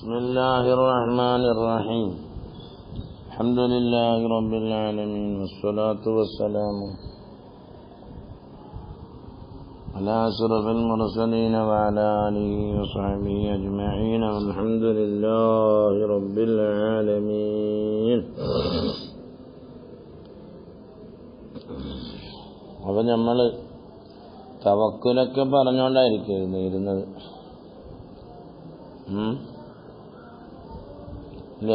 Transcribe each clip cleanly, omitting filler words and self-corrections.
بسم الله الرحمن الرحيم الحمد لله رب العالمين والصلاة والسلام على أشرف المرسلين وعلى آله وصحبه أجمعين والحمد لله رب العالمين. അപ്പോൾ നമ്മൾ തവക്കുലൊക്കെ പറഞ്ഞുകൊണ്ടായിരിക്കും ഇരുന്നത് ഇല്ല.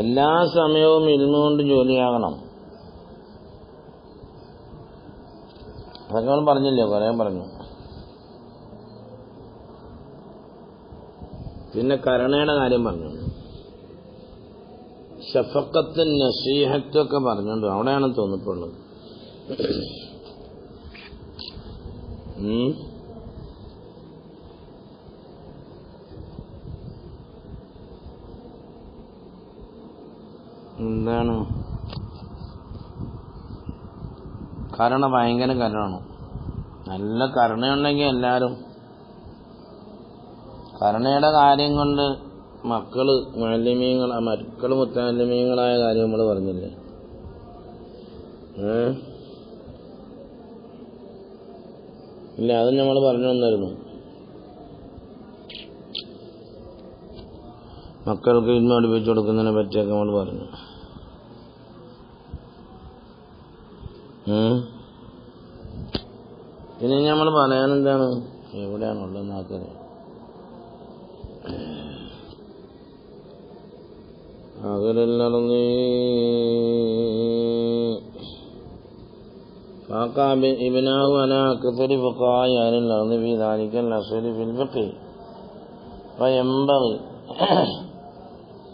എല്ലാ സമയവും ഇരുന്നുകൊണ്ട് ജോലിയാകണം. അതൊക്കെ പറഞ്ഞില്ലേ, കുറേ പറഞ്ഞു. പിന്നെ കരുണയുടെ കാര്യം പറഞ്ഞു, ഷഫഖത്തും നസീഹത്തും ഒക്കെ പറഞ്ഞുകൊണ്ട് അവിടെയാണ് തോന്നിട്ടുള്ളത്. എന്താണ് കരുണ? ഭയങ്കര കരുണയാണ്. നല്ല കരുണയുണ്ടെങ്കിൽ എല്ലാവരും കരുണയുടെ കാര്യം കൊണ്ട് മക്കള് മുത്തഅല്ലിമീങ്ങളായ കാര്യം നമ്മൾ പറഞ്ഞില്ലേ. ഇല്ല, അത് നമ്മൾ പറഞ്ഞു തന്നിരുന്നു. മക്കൾക്ക് ഇന്ന് പഠിപ്പിച്ചു കൊടുക്കുന്നതിനെ പറ്റിയൊക്കെ നമ്മൾ പറഞ്ഞു. പിന്നെ നമ്മൾ പറയാനെന്താണ്, എവിടെയാണുള്ളത് നാക്കരെ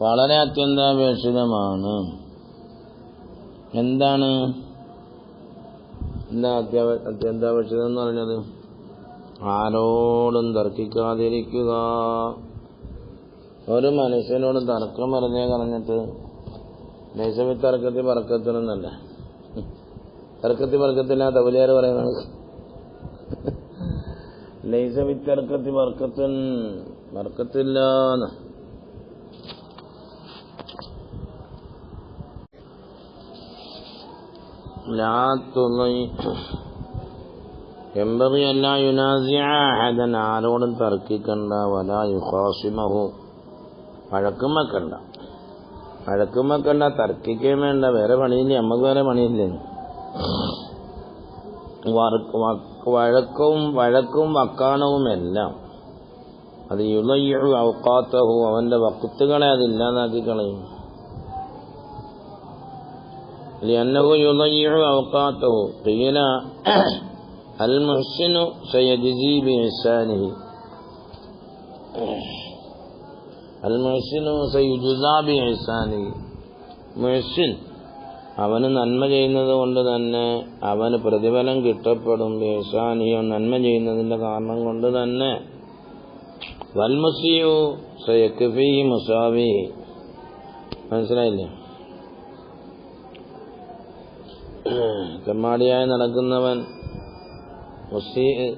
വളരെ അത്യന്താപേക്ഷിതമാണ്. എന്താണ് അത്യന്താപേക്ഷിതം എന്ന് പറഞ്ഞത്? ആരോടും തർക്കിക്കാതിരിക്കുക. ഒരു മനുഷ്യനോട് തർക്കം പറഞ്ഞേ കളഞ്ഞിട്ട് ലൈസമി തർക്കത്തിൽ പറക്കത്തിനൊന്നല്ല, തർക്കത്തിൽ പറക്കത്തില്ല തവലിയാർ പറയുന്നത്. ലൈസമി തർക്കത്തിൽ പറക്കത്തില്ല. ആരോടും തർക്കിക്കണ്ട. വലാ യുഖാസിമഹു, വഴക്കും വെക്കണ്ട, തർക്കിക്കുകയും വേണ്ട. വേറെ പണിയില്ലേ, നമുക്ക് വേറെ പണിയില്ലേ. വഴക്കും വക്കാണവും എല്ലാം അത് യുളയ്യു ഔഖാത്തഹു, അവന്റെ വഖ്തുകളെ അതില്ലാതാക്കി കളയും. ലിഅന്നഹു യുളയ്യു ഔഖാത്തഹു ഖീല അൽ മുഹ്സിനു സയജ്സി ബിഇഹ്സാനിഹി, അൽ മുഹ്സിനു സയുജ്സാ ബിഇഹ്സാനിഹി. മുഹ്സിൻ അവന് നന്മ ചെയ്യുന്നത് കൊണ്ട് തന്നെ അവന് പ്രതിഫലം കിട്ടപ്പെടും. ബിഇഹ്സാനിഹി, നന്മ ചെയ്യുന്നതിന്റെ കാരണം കൊണ്ട് തന്നെ. വൽ മുസീഉ സയക്ഫീഹി മുസാവിഹി. മനസ്സിലായില്ലേ? തെമ്മാടിയായി നടക്കുന്നവൻ, മുസീഅ്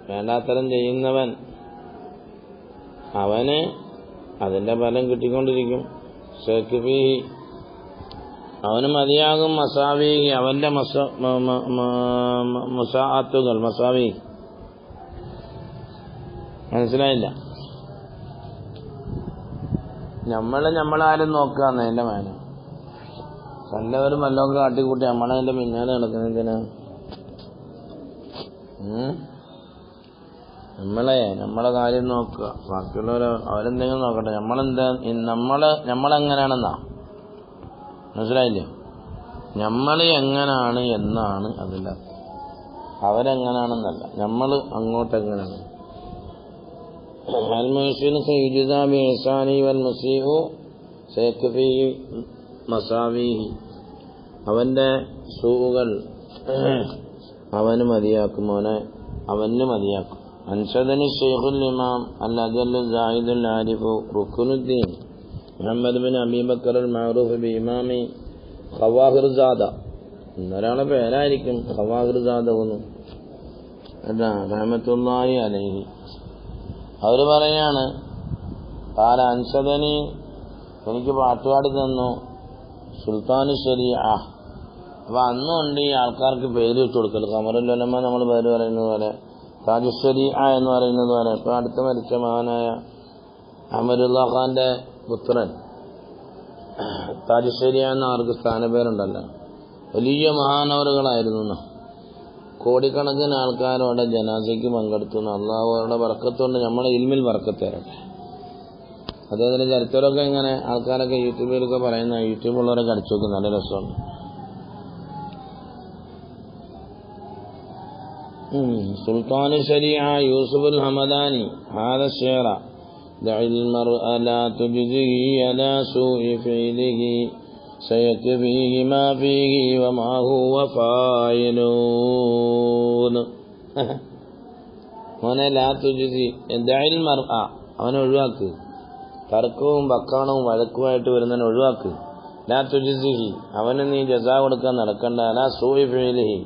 വേണ്ടാത്തരം ചെയ്യുന്നവൻ, അവന് അതിന്റെ ഫലം കിട്ടിക്കൊണ്ടിരിക്കും. സയക്ഫീഹി, അവന് മതിയാകും. മസാവീഹി, അവന്റെ മുസാഅത്തുകൾ. മസാവീഹി മനസ്സിലായില്ല? നമ്മളാരും നോക്കാന്ന് എന്റെ മേലെ എല്ലാവരും വല്ലതൊക്കെ കാട്ടിക്കൂട്ടി നമ്മളതിന്റെ പിന്നാലെ നടക്കുന്നതിനാ. നമ്മളെ കാര്യം നോക്കുക, ബാക്കിയുള്ളവർ അവരെന്തെങ്കിലും നോക്കട്ടെ. നമ്മളെങ്ങനെയാണെന്നാ മനസ്സിലായില്ലേ? നമ്മൾ എങ്ങനാണ് എന്നാണ് അതിൻ്റെ അർത്ഥം. അവരെങ്ങനാണെന്നല്ല, നമ്മൾ അങ്ങോട്ടെങ്ങനെയാണ്. അൽ മുഹ്സിനു സയുജ്സാ ബിഇഹ്സാനിഹി വൽ മുസീഉ സയക്ഫീഹി മസാവീഹി, അവന്റെ സൂകൾ അവന് മതിയാക്കും. അവന് മതിയാക്കും. അൻഷദനി ശൈഖുൽ ഇമാം അൽ അജല്ലു സായിദുൽ ആരിഫു റുക്നുദ്ദീൻ മുഹമ്മദ് ബിൻ അബീ ബക്കർ അൽ മഅറൂഫ് ബി ഇമാമി ഖവാഹിർ സാദ ഇന്നൊരാളെ പേരായിരിക്കും ഹവാകൃതാദകുന്നു അതാ റഹ്മത്തുള്ളാഹി അലൈഹി. അവര് പറയാണ് കാല അൻസദനി, എനിക്ക് പാട്ടുപാടി തന്നു സുൽത്താനു ശരീഅ. അപ്പൊ അന്നുണ്ട് ഈ ആൾക്കാർക്ക് പേര് വെച്ചു കൊടുക്കൽ. ഖമറുൽ ഉലമ നമ്മൾ പേര് പറയുന്നത് പോലെ, താജു ശരീഅ എന്ന് പറയുന്നത് പോലെ. ഇപ്പൊ അടുത്ത് മരിച്ച മഹാനായ അമരുല്ലാ ഖാന്റെ പുത്രൻ താജു ശരീഅ എന്ന അവർക്ക് സ്ഥാനപേരുണ്ടല്ലോ. വലിയ മഹാനവറുകളായിരുന്നു. കോടിക്കണക്കിന് ആൾക്കാരോടെ ജനാസയ്ക്ക് പങ്കെടുത്തു. അള്ളാഹുവിന്റെ ബർക്കത്തുകൊണ്ട് നമ്മളെ ഇൽമിൽ ബർക്കത്ത് തരട്ടെ. അദ്ദേഹത്തിന്റെ ചരിത്രമൊക്കെ ഇങ്ങനെ ആൾക്കാരൊക്കെ യൂട്യൂബിലൊക്കെ പറയുന്ന, യൂട്യൂബുള്ളവരൊക്കെ അടിച്ചു നോക്കും, നല്ല രസമുണ്ട്. സുൽത്താനു ശരീഅ യൂസുഫുൽ ഹമദാനി ഹാദ ശിഅറ ദഇ المرء لا تجزه على سوء فعله سيكفيه ما فيه وما هو فاعلون. മോനെ ലാ തുജ്സി ദഇൽ മർഅ, അവനെ ഒഴിവാക്ക്. തർക്കവും ബക്കാണവും വഴക്കുമായിട്ട് വരുന്നതിനെ ഒഴിവാക്ക്. ലാ തുജ്സിഹി, അവന് നീ ജസാ കൊടുക്കാൻ നടക്കണ്ട. അലാ സൂഇ ഫിഅലിഹി,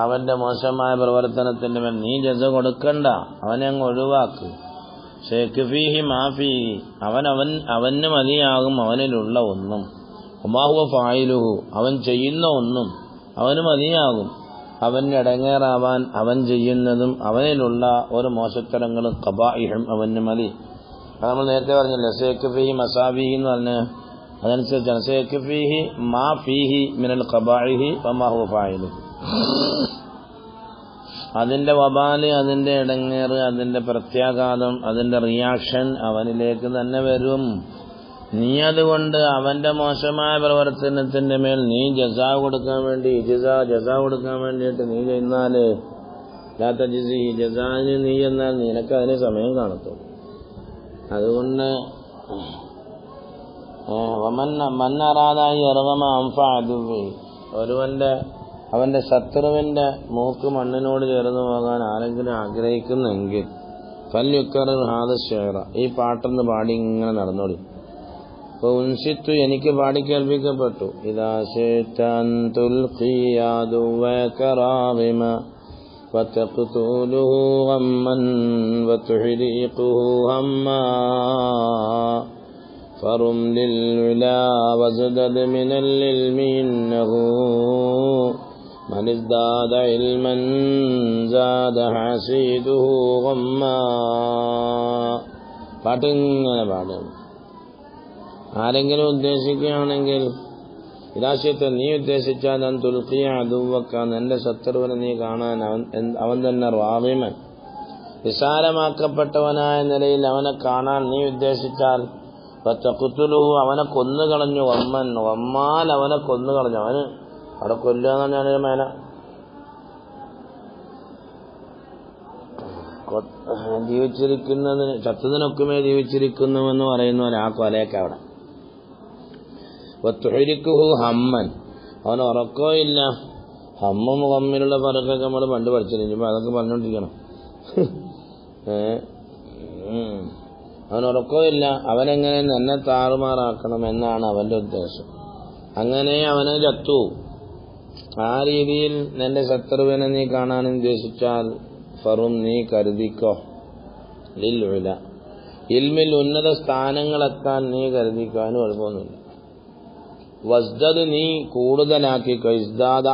അവന്റെ മോശമായ പ്രവർത്തനത്തിന്റെ മേൽ നീ ജസ കൊടുക്കണ്ട, അവനെ അങ്ങ് ഒഴിവാക്ക്. ശേഖഫീഹി മാഫീഹി, അവന് മതിയാകും അവനിലുള്ള ഒന്നും. ഒമാഹുവ ഫായിലുഹു, അവൻ ചെയ്യുന്ന ഒന്നും അവന് മതിയാകും. അവന് ഇടങ്ങേറാവാൻ അവൻ ചെയ്യുന്നതും അവനിലുള്ള ഒരു മോശത്തരങ്ങളും ഖബായിഹും അവന് മതി. അത് നമ്മൾ നേരത്തെ പറഞ്ഞില്ലേ, ശേഖഫീഹി മസാബീഹി എന്ന് പറഞ്ഞ് അതനുസരിച്ചാണ്. ശേഖഫീഹി മാ ഫീഹി മിനൽ ഖബായിഹി വമാഹുവ ഫായിലുഹു, അതിന്റെ വബാല്, അതിന്റെ ഇടങ്ങേറ്, അതിന്റെ പ്രത്യാഘാതം, അതിന്റെ റിയാക്ഷൻ അവനിലേക്ക് തന്നെ വരും. നീ അതുകൊണ്ട് അവന്റെ മോശമായ പ്രവർത്തനത്തിന്റെ മേൽ നീ ജസാ കൊടുക്കാൻ വേണ്ടി ജസാ കൊടുക്കാൻ വേണ്ടിയിട്ട് നീ ചെയ്യുന്നാല് ജസാന് നീ എന്നാൽ നിനക്ക് അതിന് സമയം കാണത്തുള്ളൂ. അതുകൊണ്ട് മന്നറാതായി ഇറങ്ങമ അംഫഅദുവി, അവന്റെ ശത്രുവിന്റെ മൂക്ക് മണ്ണിനോട് ചേർന്ന് പോകാൻ ആരെങ്കിലും ആഗ്രഹിക്കുന്നെങ്കിൽ ഫല്യുക്കറിർ ഹാദ ശിഅറ, ഈ പാട്ടൊന്ന് പാടി ഇങ്ങനെ നടന്നോളി. ഉൻസിത്തു, എനിക്ക് പാടി കേൾപ്പിക്കപ്പെട്ടു. ഇദാ ശൈതൻ തുൽഖിയാദു വകറാവിമ വതഖ്തുലുഹു ഗമ്മൻ വതുഹ്രിഖുഹു ഹമ്മാ ഫറും ലിൽ ഉലാ വസദദ മിനൽ ഇൽമി ഇന്നഹു من ازداد علما زاد حسيده غما. പാട്ടിങ്ങനെ പാടും. ആരെങ്കിലും ഉദ്ദേശിക്കുകയാണെങ്കിൽ, ഇതാശയത്തെ നീ ഉദ്ദേശിച്ചാൽ അൻ തുൽഖിയ അദുവക, നിന്റെ ശത്രുവിനെ നീ കാണാൻ അവൻ തന്നെ റാവിമൻ, വിശാലമാക്കപ്പെട്ടവനായ നിലയിൽ അവനെ കാണാൻ നീ ഉദ്ദേശിച്ചാൽ വതഖ്തുലുഹു, അവനെ കൊന്നുകളഞ്ഞു. വമ്മാൽ അവനെ കൊന്നുകളഞ്ഞു. അവന് അവിടെ കൊല്ലുക എന്ന് പറഞ്ഞാൽ മേന ജീവിച്ചിരിക്കുന്നതിന് ചത്തതിനൊക്കുമേ ജീവിച്ചിരിക്കുന്നുവെന്ന് പറയുന്നവൻ ആ കൊലയൊക്കെ അവിടെ. വതുഹ്രിഖുഹു ഹമ്മൻ, അവൻ ഉറക്കോ ഇല്ല. ഹമ്മും ഹമ്മിലുള്ള പറക്കൊക്കെ നമ്മൾ പണ്ട് പഠിച്ചിരുന്നു, അതൊക്കെ പറഞ്ഞോണ്ടിരിക്കണം. അവൻ ഉറക്കോ ഇല്ല. അവനെങ്ങനെ എന്നെ താറുമാറാക്കണം എന്നാണ് അവന്റെ ഉദ്ദേശം. അങ്ങനെ അവനെ ചത്തു. ആ രീതിയിൽ നിന്റെ ശത്രുവിനെ നീ കാണാൻ ഉദ്ദേശിച്ചാൽ ഫറും, നീ കരുതിക്കോ. ലിൽ ഉല, ഇൽമിൽ ഉന്നത സ്ഥാനങ്ങളെത്താൻ നീ കരുതിക്കോ, അതിന് കുഴപ്പമൊന്നുമില്ല. വസ്ദദ്, നീ കൂടുതലാക്കിക്കോ. ഇസ്ദാദ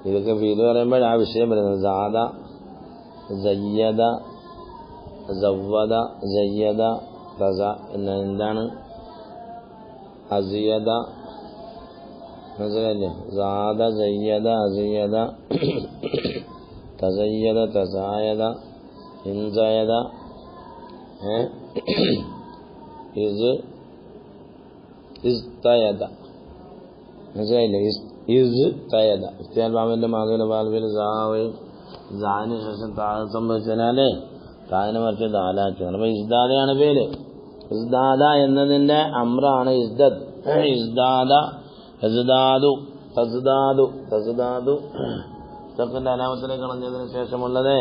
ഇതൊക്കെ ഫീല് പറയുമ്പോൾ ആ വിഷയം വരുന്നത്. സാദ, സയ്യദ, സവ്വദ, സയ്യദ, തസ എന്താണ് അസിയദ, മനസ്സിലല്ലേ? സാദ, സയ്യദ, അസിയദ, തസയ്യദ, തസായദ, ഇൻസയദ, ഇസ്തയദ, മനസ്സിലായില്ലേ? ഇസ്തയദ, ഇസ്തിയാൽ ബാബിന്റെ മാധുവിന്റെ ബാൽവിൽ സാവിന് ശേഷം താഴെ സംഭവിച്ചാല് താഴിനെ മറിച്ച് ദാലാക്കി. അപ്പൊ ഇസ്ദാദയാണ് പേര്. ഇസ്ദാദ എന്നതിന്റെ അമ്രാണ് ഇസ്ദദ്. ഇസ്ദാദ, ഇസ്ദാദു, തസ്ദാദു, തസ്ദാദു. ഇതൊക്കെ അലാമത്തിലേക്ക് കളഞ്ഞതിന് ശേഷമുള്ളത്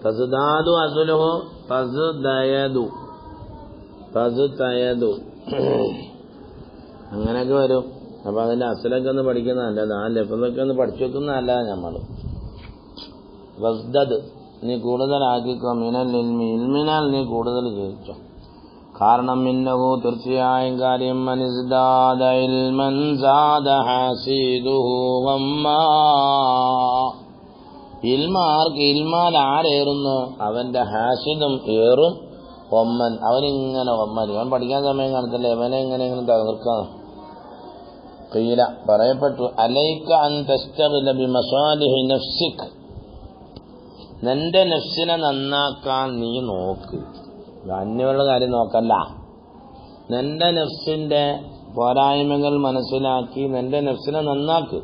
തസ്ദാദു അസ്ലുഹു തസ്ദയദു തസ്തയദു അങ്ങനെയൊക്കെ വരും. അപ്പൊ അതിന്റെ അസലൊക്കെ ഒന്ന് പഠിക്കുന്നതല്ല, ആ ലഫ്ളൊക്കെ ഒന്ന് പഠിച്ചു വെക്കുന്നതല്ല നമ്മൾ. വസ്ദദ് നീ കൂടുതലാക്കിക്കോ, മിനൽ ഇൽമി ഇൽമിനാൽ നീ കൂടുതൽ ചോദിച്ചോ. കാരണം ഇന്നഹു തീർച്ചയായും കാര്യം മനിസ്ദാദ ഇൽമൻ സാദ ഹാസിദുഹു വമ്മാ ഇൽമാർക്ക് ഇൽമാൽ ആരേറുന്നു അവന്റെ ഹാസിദും ഏറും ഒമ്മൻ അവനിങ്ങനെ ഒമ്മൻ അവൻ പഠിക്കാൻ സമയം കാണത്തില്ല, അവനെ എങ്ങനെയെങ്കിലും തകർക്കാം. ഖീല പറയപ്പെട്ടു അലൈക അൻ തസ്തഗ്ല ബിമസാലിഹി നഫ്സിക് നിന്റെ നഫ്സിനെ നന്നാക്കാൻ നീ നോക്ക്, അന്യമുള്ള കാര്യം നോക്കല്ല. നിന്റെ നഫ്സിന്റെ പോരായ്മകൾ മനസ്സിലാക്കി നിന്റെ നഫ്സിനെ നന്നാക്ക്.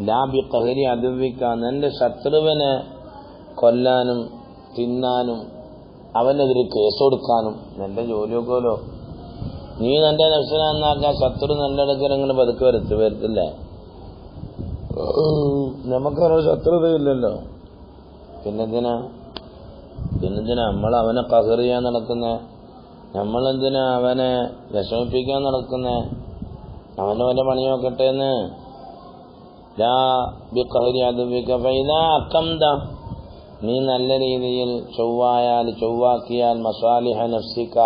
ലാ ബിഖഹരി അദുവിക നിന്റെ ശത്രുവിനെ കൊല്ലാനും തിന്നാനും അവനെതിരെ കേസ് കൊടുക്കാനും നിന്റെ ജോലിയൊക്കെല്ലോ. നീ നിന്റെ നഫ്സിനെ നന്നാക്കാൻ ശത്രു നിന്റെ അടുക്കലെങ്കിലും പതുക്കെ വരത്തില്ലേ? നമുക്കവരോ ശത്രുതയില്ലല്ലോ. പിന്നെന്തിനാ നമ്മൾ അവനെ ഖഹർ ചെയ്യാൻ നടക്കുന്നേ? നമ്മളെന്തിനാ അവനെ വിഷമിപ്പിക്കാൻ നടക്കുന്നേ? അവന് വല്ല പണി നോക്കട്ടെ എന്ന്. നീ നല്ല രീതിയിൽ ചൊവ്വാക്കിയാൽ മസാലിഹ നഫ്സിക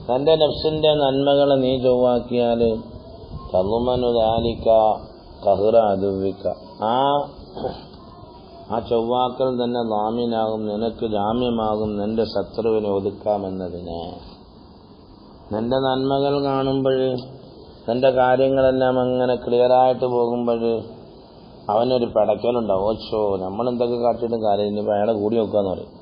തന്റെ നഫ്സിന്റെ നന്മകളെ നീ ചൊവ്വാക്കിയാൽ തളുമനു ദാലിക ഖഹ്റ അദുവിക ആ ചൊവ്വാക്കൽ തന്നെ ലാമിനാകും, നിനക്ക് ജാമ്യമാകും നിന്റെ ശത്രുവിനെ ഒതുക്കാമെന്നതിന്. നിന്റെ നന്മകൾ കാണുമ്പോൾ നിന്റെ കാര്യങ്ങളെല്ലാം അങ്ങനെ ക്ലിയറായിട്ട് പോകുമ്പോൾ അവനൊരു പിടയ്ക്കലുണ്ടാവും. ഓച്ചോ നമ്മളെന്തൊക്കെ കാട്ടിയിട്ടും കാര്യം ഇനിയിപ്പോൾ അയാളെ കൂടി നോക്കാന്ന് പറയും.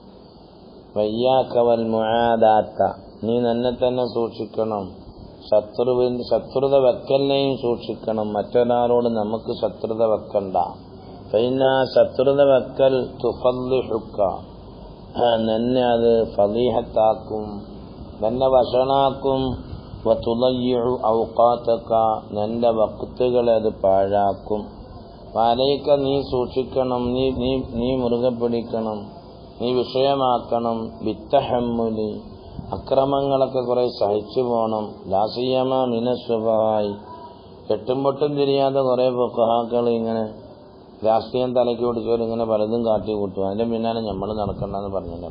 വയ്യാക്കവൽ മുആദാത്ത നീ നിന്നെ തന്നെ സൂക്ഷിക്കണം, ശത്രുത വെക്കലിനെയും സൂക്ഷിക്കണം. മറ്റൊരാളോട് നമുക്ക് ശത്രുത വെക്കണ്ട. പിന്നെ ശത്രുത വെക്കൽ തുഫദ്ദിഹുക നിന്നെ അത് ഫളീഹത്താക്കും, നിന്നെ വഷണാക്കും. വതുളയ്യിഉ ഔഖാതക നിന്റെ വഖ്തുകളെ അത് പാഴാക്കും. വലൈക നീ സൂക്ഷിക്കണം, നീ മുറുകെ പിടിക്കണം, നീ വിഷയമാക്കണം. ബിത്തഹമ്മുലി അക്രമങ്ങളൊക്കെ കുറെ സഹിച്ചു പോകണം. ലാസിയമ മിനസ്വഭായി കെട്ടും പൊട്ടും തിരിയാതെ കുറെ ഫുഖഹാക്കൾ ഇങ്ങനെ രാഷ്ട്രീയം തലയ്ക്ക് പിടിച്ചവർ ഇങ്ങനെ പലതും കാട്ടി കൂട്ടും. അതിന്റെ പിന്നാലെ നമ്മൾ നടക്കണ്ടെന്ന് പറഞ്ഞില്ല.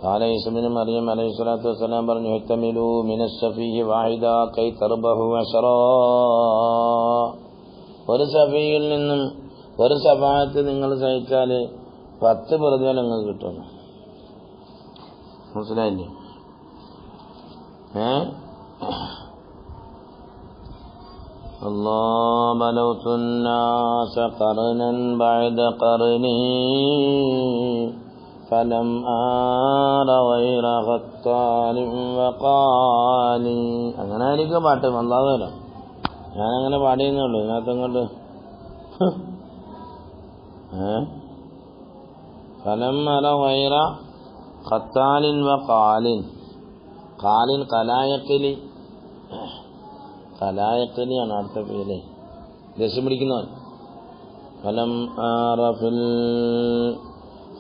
ഖാല ഈസബിന് മറിയം അലൈഹിസ്സലാത്തു വസ്സലാം പറഞ്ഞു ഇഹ്തമിലു മിനസ്സഫീഹി വാഹിദ കൈ തർബഹു അശറാ ഒരു സഫീയിൽ നിന്നും ഒരു സഫായത്ത് നിങ്ങൾ സഹിച്ചാൽ 10 പ്രതിഫലം നിങ്ങൾക്ക് കിട്ടുന്നു. മനസ്സിലായില്ലേ? الله بلوت الناس قرنا بعد قرني فلم آر غير غتال وقالي അങ്ങനെ ആയിരിക്കും പാട്ട്. അല്ലാഹുവല്ലോ ഞാനങ്ങനെ പാടിയെന്നുള്ളൂ, ഇതിനകത്തങ്ങോട്ട് ഫലം അറ ഗൈറ ഖത്താലിൻ വഖാലിൻ ഖാലിൻ ഖലായഖിലി കലായക്കലിയാണ് അടുത്ത പേര്. ദേഷ്യം പിടിക്കുന്നവൻ. ഫലം ആറഫിൽ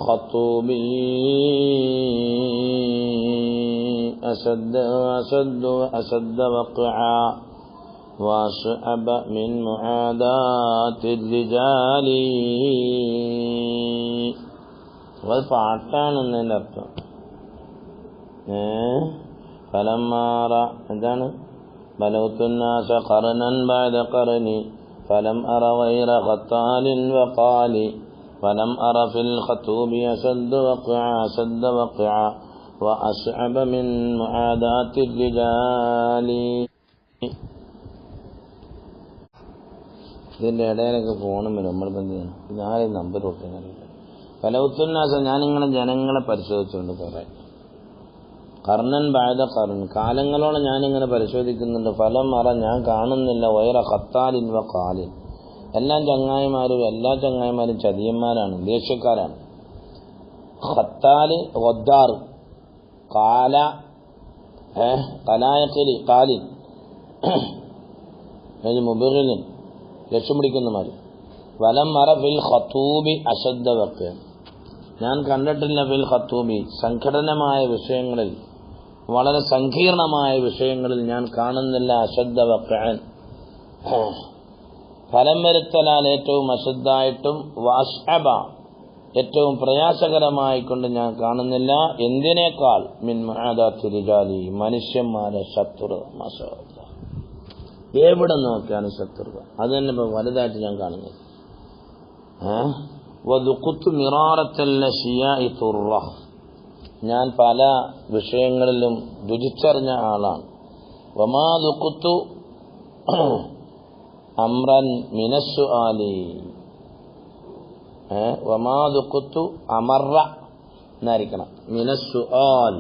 ഖത്തൂബി അസദ്ദ വഖഅ വഅസ്അബ മിൻ മുആദാത്തിൽ റിജാലി. അത് പാട്ടാണെന്നതിൻ്റെ അർത്ഥം. ഫലം ആറ എന്താണ്? بلوت الناس قرنا بعد قرني فلم أر غير غطال وقالي فلم أر في الخطوب أشد وقعا وأصعب من معاداة الرجال. ഇതിൻ്റെ ഇടയിലൊക്കെ ഫോണും വരും. നമ്മളിപ്പോൾ എന്ത് ചെയ്യണം? ഇതാരെയും നമ്പർ കൊടുത്തറിയില്ല. ബലൗത്തുന്നാസ ഞാനിങ്ങനെ ജനങ്ങളെ പരിശോധിച്ചുകൊണ്ട് പറയാം. കർണൻ ബാധ കർൺ കാലങ്ങളോളം ഞാനിങ്ങനെ പരിശോധിക്കുന്നുണ്ട്. ഫലം അറ ഞാൻ കാണുന്നില്ല വൈറ ഖത്താലിൻ വ ഖാലിൻ എല്ലാ ചങ്ങായിമാരും ചതിയന്മാരാണ്, ദേഷ്യക്കാരാണ്. ഖത്താല് ഗദ്ദാർ, കാല കലായഖലി ഖാലിൻ മുബിറിൻ ലക്ഷ്യം പിടിക്കുന്നമാർ. വലം അറ ഫിൽ ഖത്തൂബി അശദ്ദ വഖ ഞാൻ കണ്ടിട്ടില്ല ഫിൽ ഖത്തൂബി സംഘടനമായ വിഷയങ്ങളിൽ, വളരെ സങ്കീർണമായ വിഷയങ്ങളിൽ ഞാൻ കാണുന്നില്ല അശദ്ദ വഖഅൻ, ഫലം വരുത്തലാൽ ഏറ്റവും അശദ്ധായിട്ടും വഅസ്അബ ഏറ്റവും പ്രയാസകരമായിക്കൊണ്ട് ഞാൻ കാണുന്നില്ല. എന്തിനേക്കാൾ മിൻ മുആദാത്തി റിജാലി മനുഷ്യന്മാരെ ശത്രുത. മാഷാഅല്ലാഹ്, എവിടെ നോക്കിയാണ് ശത്രുത. അത് തന്നെ ഇപ്പൊ വലുതായിട്ട് ഞാൻ കാണുന്നത്. വദുഖ്തു മിറാറത്തൽ അശിയാഇ തുറ, ഞാൻ പല വിഷയങ്ങളിലും രുചിച്ചറിഞ്ഞ ആളാണ്. വമാ ദുഖ്തു അംറൻ മിനസ്സുആലി, വമാ ദുഖ്തു അമറ എന്നായിരിക്കണം, മിനസ്സുആൽ.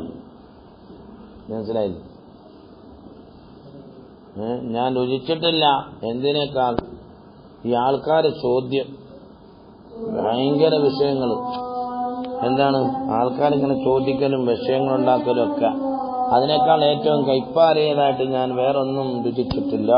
മനസ്സിലായില്ലേ? ഞാൻ രുചിച്ചിട്ടില്ല എന്തിനേക്കാൾ ഈ ആൾക്കാരെ ചോദ്യം, ഭയങ്കര വിഷയങ്ങൾ. എന്താണ് ആൾക്കാരിങ്ങനെ ചോദിക്കലും വിഷയങ്ങളുണ്ടാക്കലും ഒക്കെ, അതിനേക്കാൾ ഏറ്റവും കൈപ്പാറിയതായിട്ട് ഞാൻ വേറൊന്നും രുചിച്ചിട്ടില്ല.